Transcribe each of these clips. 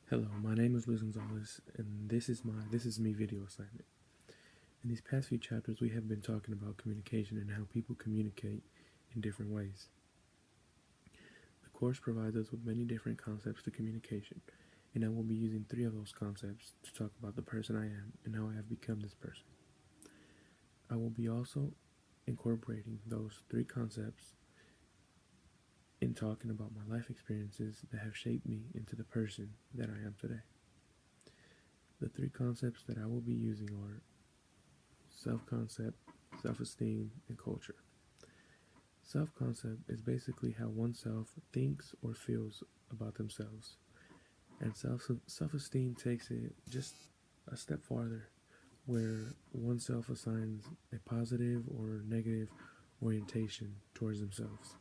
Hello, my name is Luis Gonzalez, and this is me video assignment. In these past few chapters, we have been talking about communication and how people communicate in different ways. The course provides us with many different concepts to communication, and I will be using 3 of those concepts to talk about the person I am and how I have become this person. I will be also incorporating those 3 concepts in talking about my life experiences that have shaped me into the person that I am today. The 3 concepts that I will be using are self-concept, self-esteem, and culture. Self-concept is basically how oneself thinks or feels about themselves, and self-esteem takes it just a step farther, where oneself assigns a positive or negative orientation towards themselves.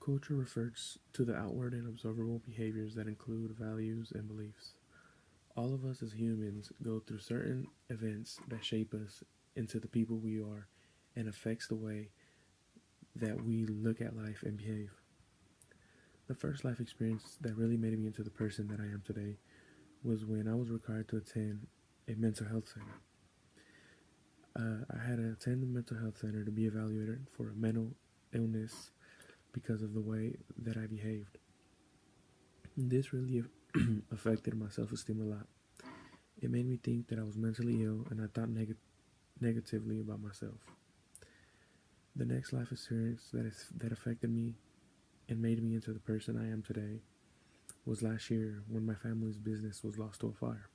Culture refers to the outward and observable behaviors that include values and beliefs. All of us as humans go through certain events that shape us into the people we are and affects the way that we look at life and behave. The first life experience that really made me into the person that I am today was when I was required to attend a mental health center. I had to attend the mental health center to be evaluated for a mental illness because of the way that I behaved. This really affected my self-esteem a lot. It made me think that I was mentally ill, and I thought negatively about myself. The next life experience that affected me and made me into the person I am today was last year when my family's business was lost to a fire.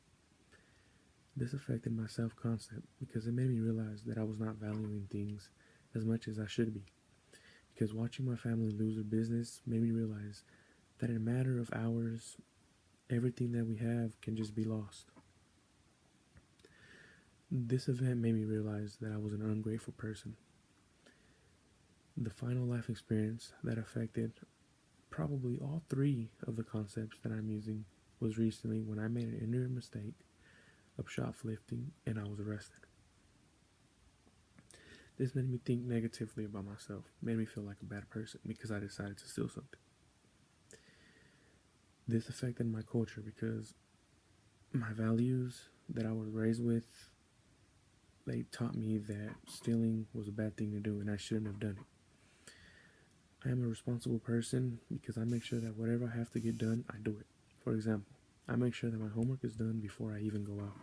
This affected my self-concept because it made me realize that I was not valuing things as much as I should be. Because watching my family lose their business made me realize that in a matter of hours, everything that we have can just be lost. This event made me realize that I was an ungrateful person. The final life experience that affected probably all 3 of the concepts that I'm using was recently when I made an ignorant mistake of shoplifting and I was arrested. This made me think negatively about myself, made me feel like a bad person because I decided to steal something. This affected my culture because my values that I was raised with, they taught me that stealing was a bad thing to do and I shouldn't have done it. I am a responsible person because I make sure that whatever I have to get done, I do it. For example, I make sure that my homework is done before I even go out.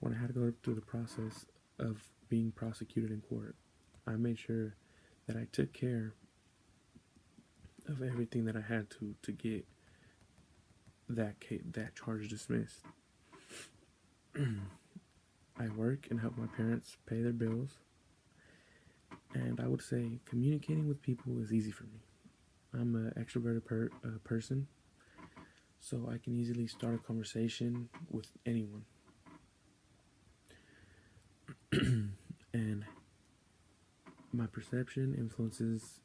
When I had to go through the process of being prosecuted in court, I made sure that I took care of everything that I had to get that charge dismissed. I work and help my parents pay their bills, and I would say communicating with people is easy for me. I'm an extroverted person, so I can easily start a conversation with anyone. And my perception influences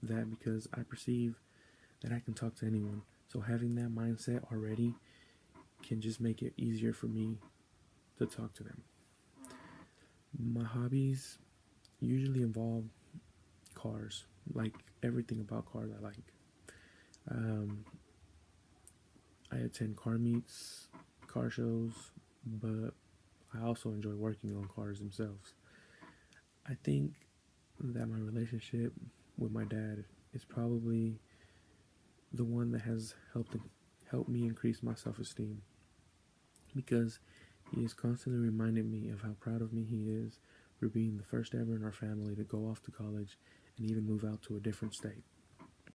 that because I perceive that I can talk to anyone. So having that mindset already can just make it easier for me to talk to them. My hobbies usually involve cars, like everything about cars I like. I attend car meets, car shows, but I also enjoy working on cars themselves. I think that my relationship with my dad is probably the one that has helped me increase my self-esteem, because he has constantly reminded me of how proud of me he is for being the first ever in our family to go off to college and even move out to a different state.